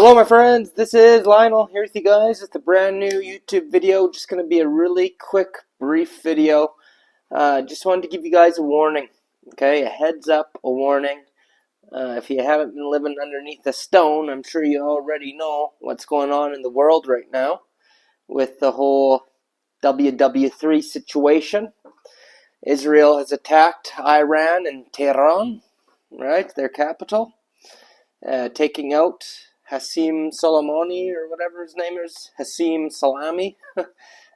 Hello my friends, this is Lionel here with you guys with a brand new YouTube video. Just going to be a really quick, brief video. Just wanted to give you guys a warning, okay? A heads up, a warning. If you haven't been living underneath a stone, I'm sure you already know what's going on in the world right now with the whole WW3 situation. Israel has attacked Iran and Tehran, right, their capital, taking out Hassim Soleimani, or whatever his name is, Hassim Salami,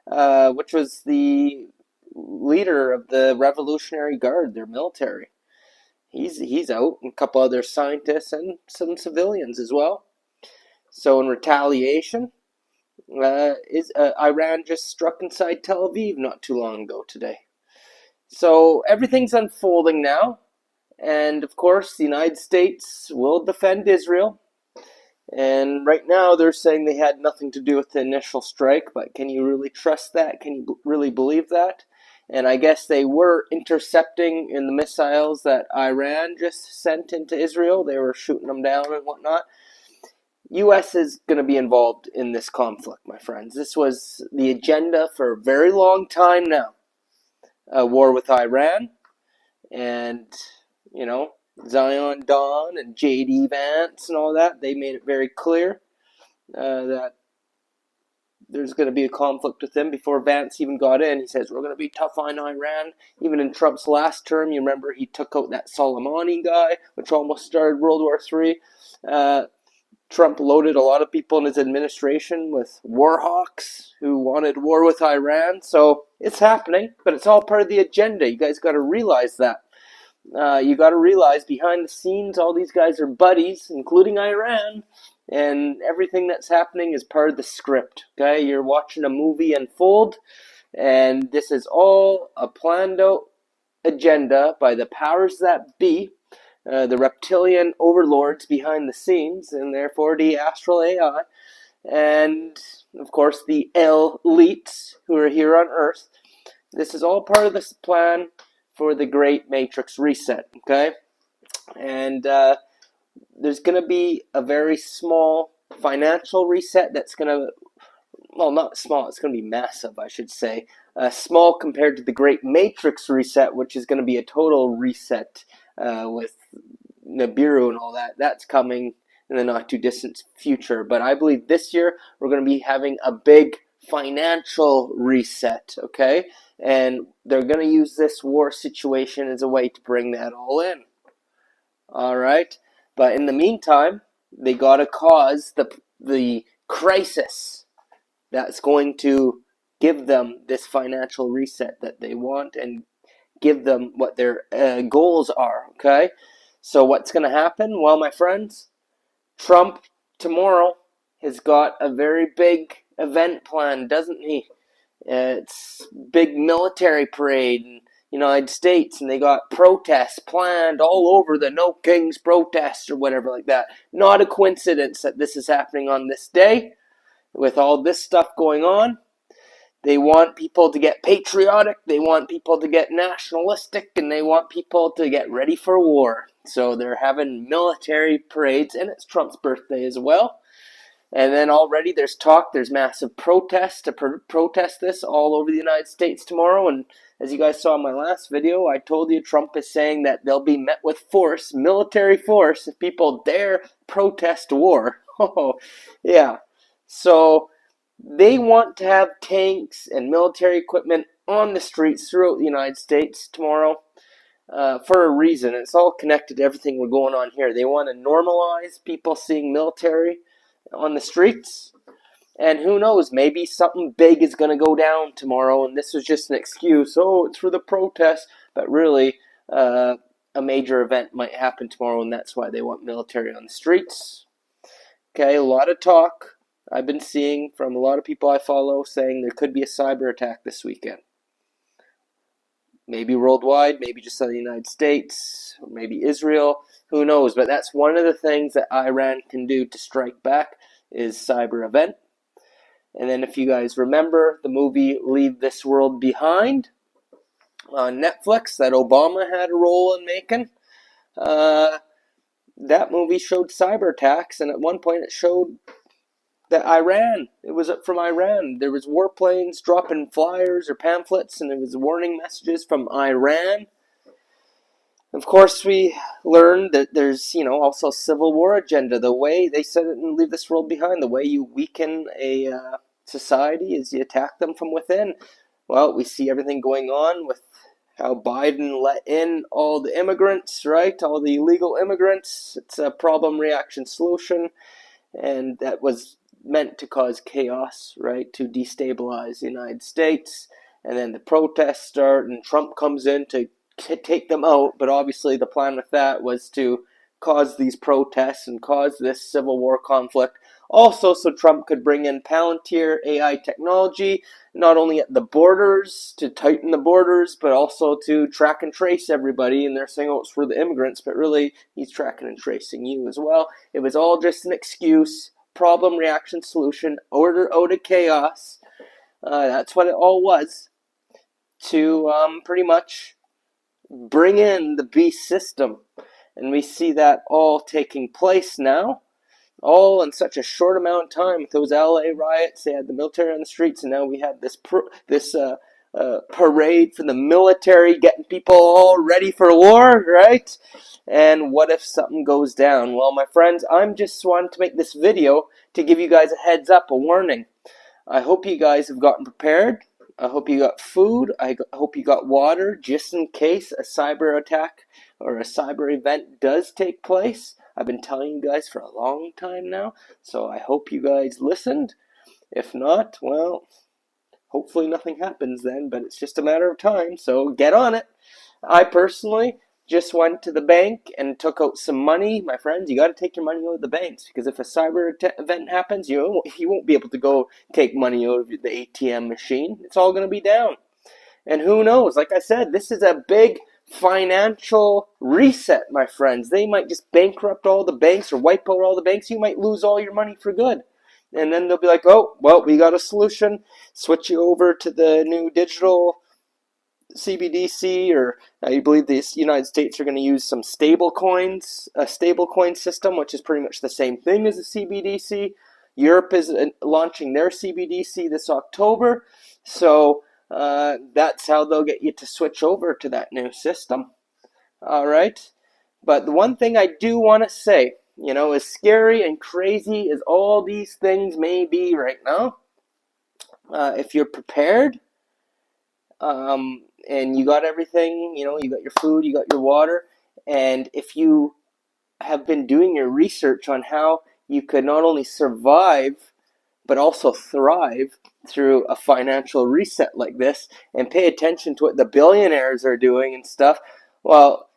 which was the leader of the Revolutionary Guard, their military. He's out, and a couple other scientists and some civilians as well. So in retaliation, Iran just struck inside Tel Aviv not too long ago today. So everything's unfolding now, and of course the United States will defend Israel. And right now they're saying they had nothing to do with the initial strike, but can you really trust that? Can you really believe that? And I guess they were intercepting in the missiles that Iran just sent into Israel. They were shooting them down and whatnot. U.S. is going to be involved in this conflict, my friends. This was the agenda for a very long time now. A war with Iran. And, you know, Zion Dawn and J.D. Vance and all that, they made it very clear that there's going to be a conflict with them. Before Vance even got in, he says, we're going to be tough on Iran. Even in Trump's last term, you remember he took out that Soleimani guy, which almost started World War III. Trump loaded a lot of people in his administration with war hawks who wanted war with Iran. So it's happening, but it's all part of the agenda. You guys got to realize that. You got to realize behind the scenes, all these guys are buddies, including Iran, and everything that's happening is part of the script. Okay, you're watching a movie unfold, and this is all a planned out agenda by the powers that be, the reptilian overlords behind the scenes, and therefore the astral AI, and of course the elites who are here on Earth. This is all part of this plan for the Great Matrix Reset, okay? And there's going to be a very small financial reset that's going to, well, not small, it's going to be massive, I should say. Small compared to the Great Matrix Reset, which is going to be a total reset with Nibiru and all that. That's coming in the not too distant future. But I believe this year we're going to be having a big financial reset, okay? And they're going to use this war situation as a way to bring that all in. All right? But in the meantime, they got to cause the crisis that's going to give them this financial reset that they want and give them what their goals are, okay? So what's going to happen? Well, my friends, Trump tomorrow has got a very big event planned, doesn't he? It's big military parade in the United States, and they got protests planned all over, the No Kings protests or whatever like that. Not a coincidence that this is happening on this day with all this stuff going on. They want people to get patriotic, they want people to get nationalistic, and they want people to get ready for war. So they're having military parades, and it's Trump's birthday as well. And then already there's talk, there's massive protests to protest this all over the United States tomorrow. And as you guys saw in my last video, I told you Trump is saying that they'll be met with force, military force, if people dare protest war. Oh, yeah. So they want to have tanks and military equipment on the streets throughout the United States tomorrow for a reason. It's all connected to everything we're going on here. They want to normalize people seeing military on the streets. And who knows, maybe something big is going to go down tomorrow, and this was just an excuse. Oh, it's for the protest. But really, a major event might happen tomorrow, and that's why they want military on the streets. Okay, a lot of talk I've been seeing from a lot of people I follow saying there could be a cyber attack this weekend. Maybe worldwide, maybe just in the United States, or maybe Israel, who knows. But that's one of the things that Iran can do to strike back is cyber event. And then if you guys remember the movie Leave This World Behind on Netflix that Obama had a role in making, that movie showed cyber attacks, and at one point it showed that it was from Iran. There was warplanes dropping flyers or pamphlets, and it was warning messages from Iran. Of course, we learned that there's, also a civil war agenda. The way they said it in Leave This World Behind, the way you weaken a society is you attack them from within. Well, we see everything going on with how Biden let in all the immigrants, right? All the illegal immigrants. It's a problem, reaction, solution. And that was meant to cause chaos, right? To destabilize the United States. And then the protests start, and Trump comes in to take them out, but obviously the plan with that was to cause these protests and cause this civil war conflict. Also, so Trump could bring in Palantir AI technology, not only at the borders to tighten the borders, but also to track and trace everybody. And they're saying, oh, it's for the immigrants, but really he's tracking and tracing you as well. It was all just an excuse, problem, reaction, solution, order out of chaos. That's what it all was, to pretty much bring in the beast system. And we see that all taking place now, all in such a short amount of time. With those LA riots, they had the military on the streets, and now we had this parade for the military, getting people all ready for war, right? And what if something goes down? Well, my friends, I'm just wanting to make this video to give you guys a heads up, a warning. I hope you guys have gotten prepared. I hope you got food. I hope you got water, just in case a cyber attack or a cyber event does take place. I've been telling you guys for a long time now, so I hope you guys listened. If not, well, hopefully nothing happens then, but it's just a matter of time, so get on it. I personally just went to the bank and took out some money. My friends, you got to take your money out of the banks, because if a cyber event happens, you won't be able to go take money out of the ATM machine. It's all going to be down. And who knows? Like I said, this is a big financial reset, my friends. They might just bankrupt all the banks or wipe out all the banks. You might lose all your money for good. And then they'll be like, oh, well, we got a solution. Switch you over to the new digital CBDC, or I believe the United States are going to use some stable coins, a stable coin system, which is pretty much the same thing as a CBDC. Europe is launching their CBDC this October, so that's how they'll get you to switch over to that new system. All right, but the one thing I do want to say, as scary and crazy as all these things may be right now, if you're prepared, and you got everything, you got your food, you got your water, and if you have been doing your research on how you could not only survive but also thrive through a financial reset like this, and pay attention to what the billionaires are doing and stuff, well,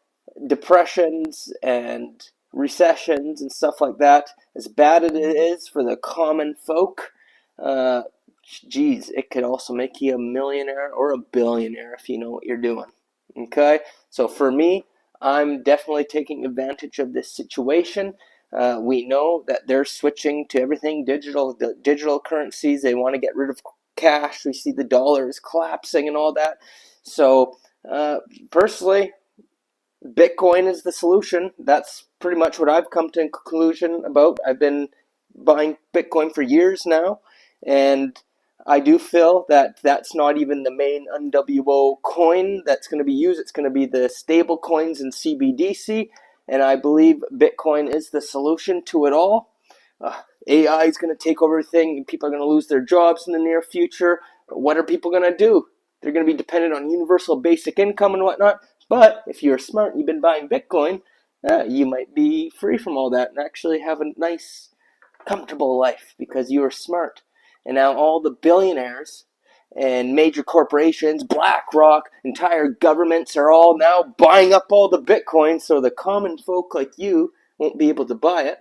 depressions and recessions and stuff like that, as bad as it is for the common folk, it could also make you a millionaire or a billionaire if you know what you're doing. Okay, so for me, I'm definitely taking advantage of this situation. We know that they're switching to everything digital, digital currencies. They want to get rid of cash. We see the dollar is collapsing and all that. So personally, Bitcoin is the solution. That's pretty much what I've come to a conclusion about. I've been buying Bitcoin for years now, and I do feel that that's not even the main NWO coin that's going to be used. It's going to be the stable coins and CBDC, and I believe Bitcoin is the solution to it all. AI is going to take over everything, and people are going to lose their jobs in the near future. But what are people going to do? They're going to be dependent on universal basic income and whatnot. But if you're smart and you've been buying Bitcoin, you might be free from all that and actually have a nice, comfortable life because you are smart. And now all the billionaires and major corporations, BlackRock, entire governments are all now buying up all the Bitcoin, so the common folk like you won't be able to buy it.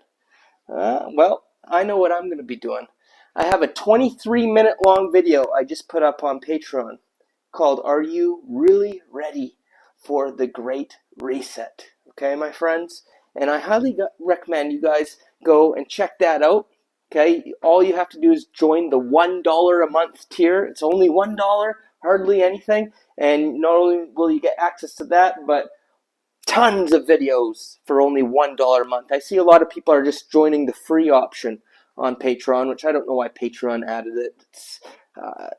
Well, I know what I'm going to be doing. I have a 23-minute long video I just put up on Patreon called Are You Really Ready for the Great Reset? Okay, my friends? And I highly recommend you guys go and check that out. Okay, all you have to do is join the $1 a month tier. It's only $1, hardly anything. And not only will you get access to that, but tons of videos for only $1 a month. I see a lot of people are just joining the free option on Patreon, which I don't know why Patreon added it.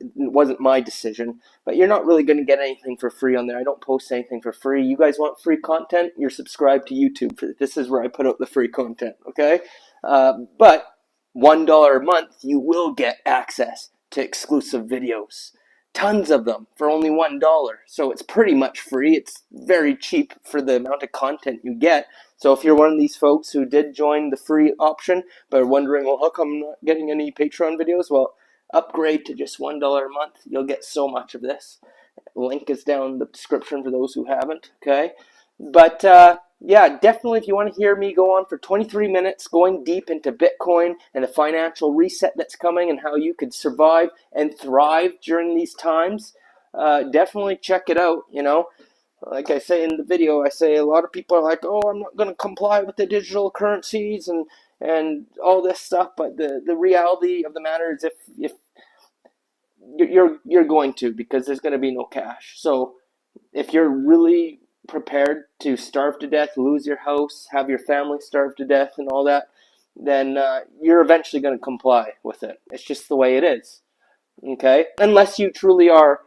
It wasn't my decision, but you're not really going to get anything for free on there. I don't post anything for free. You guys want free content? You're subscribed to YouTube. This is where I put out the free content, okay? But $1 a month, you will get access to exclusive videos. Tons of them for only $1. So it's pretty much free. It's very cheap for the amount of content you get. So if you're one of these folks who did join the free option, but are wondering, well, how come I'm not getting any Patreon videos? Well, upgrade to just $1 a month. You'll get so much of this. Link is down in the description for those who haven't, okay? But yeah, definitely if you want to hear me go on for 23 minutes going deep into Bitcoin and the financial reset that's coming and how you could survive and thrive during these times, definitely check it out, you know. Like I say in the video, I say a lot of people are like, oh, I'm not going to comply with the digital currencies and all this stuff, but the reality of the matter is if you're going to, because there's going to be no cash. So if you're really prepared to starve to death, lose your house, have your family starve to death and all that, then you're eventually going to comply with it. It's just the way it is, okay? Unless you truly are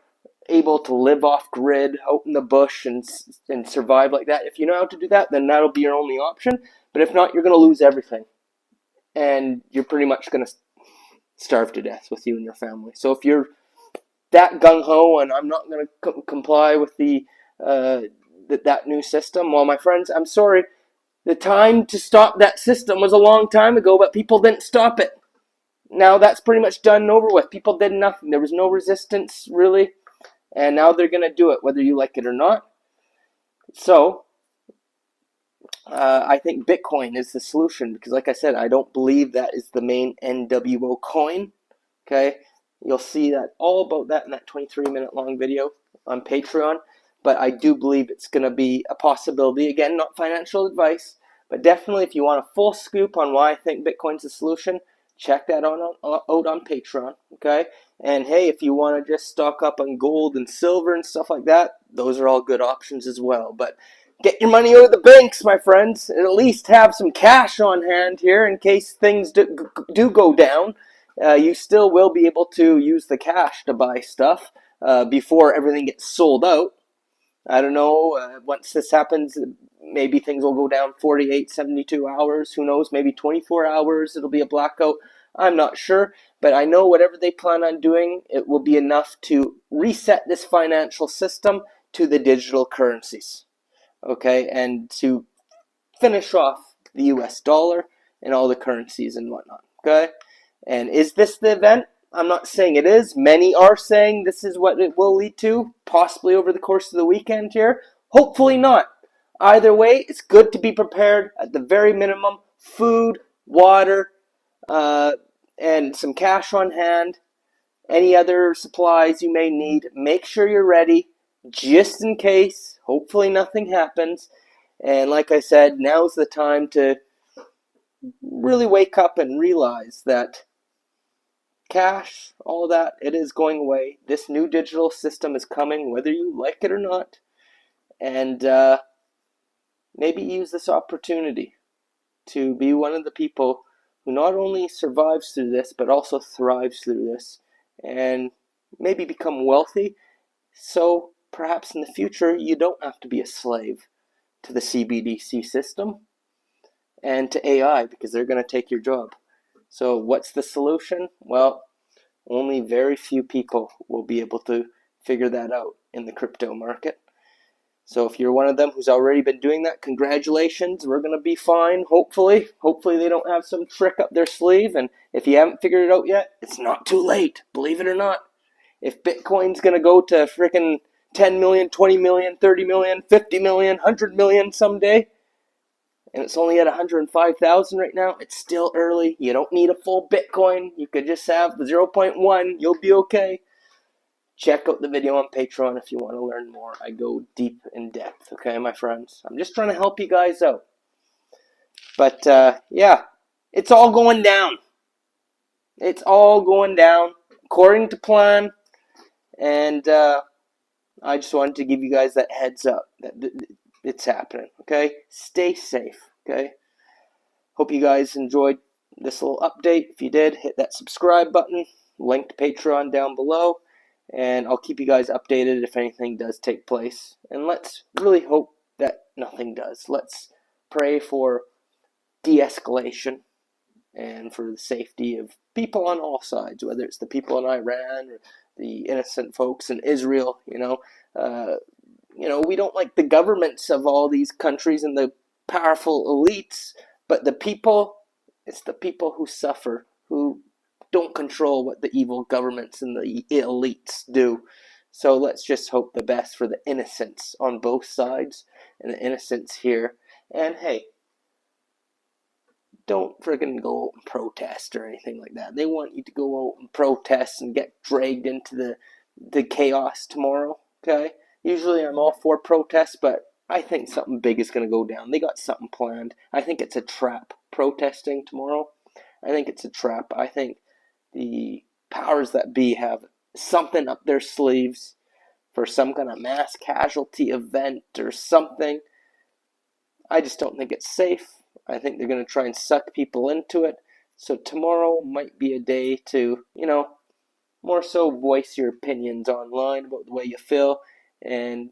able to live off grid out in the bush and survive like that. If you know how to do that, then that'll be your only option. But if not, you're going to lose everything. And you're pretty much going to starve to death with you and your family. So if you're that gung-ho and I'm not going to comply with that new system, well, my friends, I'm sorry. The time to stop that system was a long time ago, but people didn't stop it. Now that's pretty much done and over with. People did nothing. There was no resistance, really. And now they're going to do it, whether you like it or not. So, I think Bitcoin is the solution because, like I said, I don't believe that is the main NWO coin. Okay? You'll see that all about that in that 23-minute long video on Patreon. But I do believe it's going to be a possibility. Again, not financial advice, but definitely if you want a full scoop on why I think Bitcoin's the solution, check that out on Patreon, okay? And hey, if you want to just stock up on gold and silver and stuff like that, those are all good options as well. But get your money out of the banks, my friends, and at least have some cash on hand here in case things do go down. You still will be able to use the cash to buy stuff before everything gets sold out. I don't know, once this happens, maybe things will go down 48, 72 hours, who knows, maybe 24 hours, it'll be a blackout. I'm not sure, but I know whatever they plan on doing, it will be enough to reset this financial system to the digital currencies, okay, and to finish off the US dollar and all the currencies and whatnot, okay? And is this the event? I'm not saying it is. Many are saying this is what it will lead to, possibly over the course of the weekend here. Hopefully not. Either way, it's good to be prepared at the very minimum. Food, water, and some cash on hand. Any other supplies you may need. Make sure you're ready, just in case. Hopefully nothing happens. And like I said, now's the time to really wake up and realize that cash, all that, it is going away. This new digital system is coming, whether you like it or not. And maybe use this opportunity to be one of the people who not only survives through this, but also thrives through this. And maybe become wealthy. So perhaps in the future, you don't have to be a slave to the CBDC system and to AI because they're going to take your job. So what's the solution? Well, only very few people will be able to figure that out in the crypto market. So if you're one of them who's already been doing that, congratulations. We're going to be fine, hopefully. Hopefully they don't have some trick up their sleeve. And if you haven't figured it out yet, it's not too late, believe it or not. If Bitcoin's going to go to freaking 10 million, 20 million, 30 million, 50 million, 100 million someday, and it's only at 105,000 right now, it's still early. You don't need a full Bitcoin. You could just have 0.1. You'll be okay. Check out the video on Patreon if you want to learn more. I go deep in depth, okay, my friends? I'm just trying to help you guys out. But, yeah, it's all going down. It's all going down according to plan. And I just wanted to give you guys that heads up. That it's happening, okay? Stay safe, okay? Hope you guys enjoyed this little update. If you did, hit that subscribe button, link to Patreon down below, and I'll keep you guys updated if anything does take place. And let's really hope that nothing does. Let's pray for de-escalation and for the safety of people on all sides, whether it's the people in Iran or the innocent folks in Israel. We don't like the governments of all these countries and the powerful elites, but it's the people who suffer, who don't control what the evil governments and the elites do. So let's just hope the best for the innocents on both sides and the innocents here. And hey, don't friggin' go out and protest or anything like that. They want you to go out and protest and get dragged into the chaos tomorrow, okay? Usually I'm all for protests, but I think something big is going to go down. They got something planned. I think it's a trap, protesting tomorrow. I think it's a trap. I think the powers that be have something up their sleeves for some kind of mass casualty event or something. I just don't think it's safe. I think they're going to try and suck people into it. So tomorrow might be a day to, more so voice your opinions online about the way you feel. And,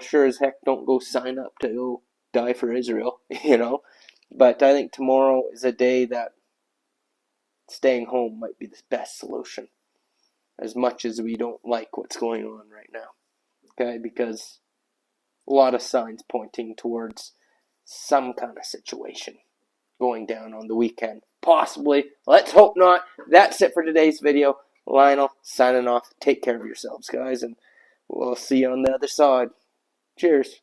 sure as heck don't go sign up to go die for Israel, But I think tomorrow is a day that staying home might be the best solution. As much as we don't like what's going on right now. Okay, because a lot of signs pointing towards some kind of situation going down on the weekend. Possibly. Let's hope not. That's it for today's video. Linol signing off. Take care of yourselves, guys, and we'll see you on the other side. Cheers.